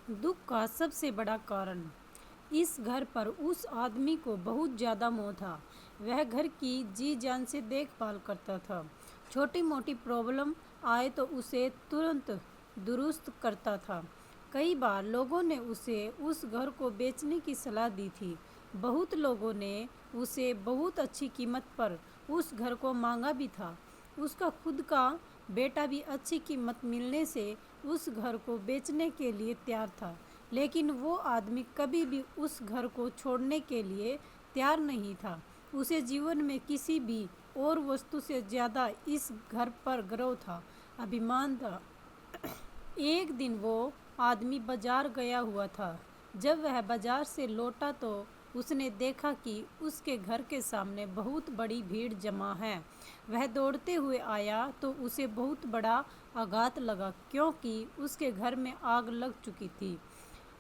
दुख का सबसे बड़ा कारण। इस घर पर उस आदमी को बहुत ज़्यादा मोह था। वह घर की जी जान से देखभाल करता था। छोटी मोटी प्रॉब्लम आए तो उसे तुरंत दुरुस्त करता था। कई बार लोगों ने उसे उस घर को बेचने की सलाह दी थी। बहुत लोगों ने उसे बहुत अच्छी कीमत पर उस घर को मांगा भी था। उसका खुद का बेटा भी अच्छी कीमत मिलने से उस घर को बेचने के लिए तैयार था, लेकिन वो आदमी कभी भी उस घर को छोड़ने के लिए तैयार नहीं था। उसे जीवन में किसी भी और वस्तु से ज़्यादा इस घर पर गर्व था, अभिमान था। एक दिन वो आदमी बाजार गया हुआ था। जब वह बाजार से लौटा तो उसने देखा कि उसके घर के सामने बहुत बड़ी भीड़ जमा है। वह दौड़ते हुए आया तो उसे बहुत बड़ा आघात लगा, क्योंकि उसके घर में आग लग चुकी थी।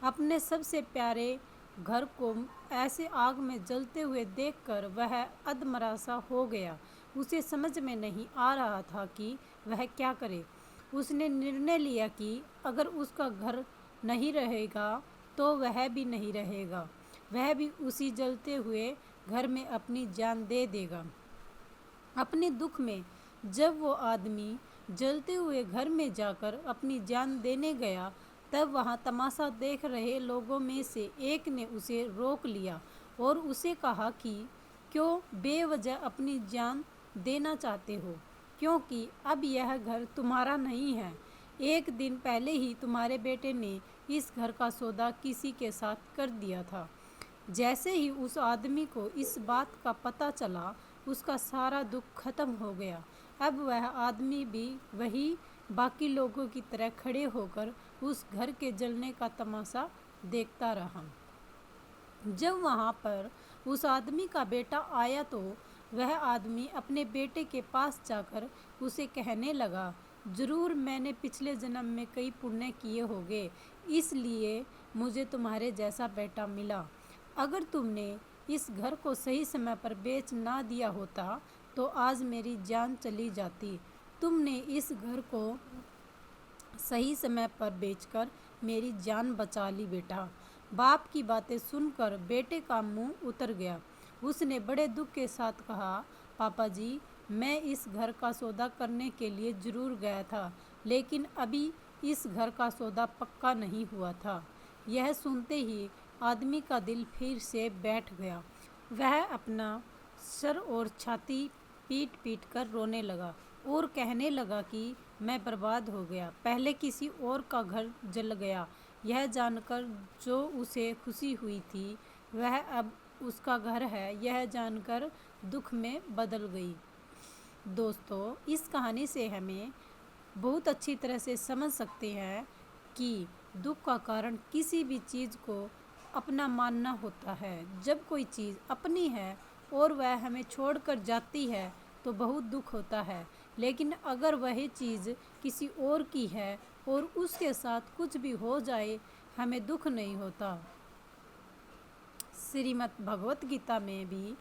अपने सबसे प्यारे घर को ऐसे आग में जलते हुए देखकर वह अधमरा हो गया। उसे समझ में नहीं आ रहा था कि वह क्या करे। उसने निर्णय लिया कि अगर उसका घर नहीं रहेगा तो वह भी नहीं रहेगा। वह भी उसी जलते हुए घर में अपनी जान दे देगा। अपने दुख में जब वो आदमी जलते हुए घर में जाकर अपनी जान देने गया, तब वहाँ तमाशा देख रहे लोगों में से एक ने उसे रोक लिया और उसे कहा कि क्यों बेवजह अपनी जान देना चाहते हो, क्योंकि अब यह घर तुम्हारा नहीं है। एक दिन पहले ही तुम्हारे बेटे ने इस घर का सौदा किसी के साथ कर दिया था। जैसे ही उस आदमी को इस बात का पता चला, उसका सारा दुख खत्म हो गया। अब वह आदमी भी वही बाकी लोगों की तरह खड़े होकर उस घर के जलने का तमाशा देखता रहा। जब वहाँ पर उस आदमी का बेटा आया तो वह आदमी अपने बेटे के पास जाकर उसे कहने लगा, ज़रूर मैंने पिछले जन्म में कई पुण्य किए होंगे, इसलिए मुझे तुम्हारे जैसा बेटा मिला। अगर तुमने इस घर को सही समय पर बेच ना दिया होता तो आज मेरी जान चली जाती। तुमने इस घर को सही समय पर बेचकर मेरी जान बचा ली बेटा। बाप की बातें सुनकर बेटे का मुंह उतर गया। उसने बड़े दुख के साथ कहा, पापा जी, मैं इस घर का सौदा करने के लिए जरूर गया था, लेकिन अभी इस घर का सौदा पक्का नहीं हुआ था। यह सुनते ही आदमी का दिल फिर से बैठ गया। वह अपना सर और छाती पीट पीट कर रोने लगा और कहने लगा कि मैं बर्बाद हो गया, पहले किसी और का घर जल गया। यह जानकर जो उसे खुशी हुई थी वह अब उसका घर है, यह जानकर दुख में बदल गई। दोस्तों, इस कहानी से हमें बहुत अच्छी तरह से समझ सकते हैं कि दुख का कारण किसी भी चीज़ को अपना मानना होता है। जब कोई चीज़ अपनी है और वह हमें छोड़कर जाती है तो बहुत दुख होता है, लेकिन अगर वह चीज़ किसी और की है और उसके साथ कुछ भी हो जाए, हमें दुख नहीं होता। श्रीमद् भगवत गीता में भी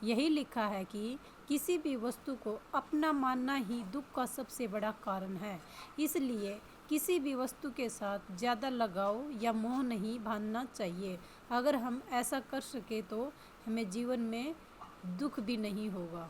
यही लिखा है कि किसी भी वस्तु को अपना मानना ही दुख का सबसे बड़ा कारण है। इसलिए किसी भी वस्तु के साथ ज़्यादा लगाव या मोह नहीं बांधना चाहिए। अगर हम ऐसा कर सके तो हमें जीवन में दुख भी नहीं होगा।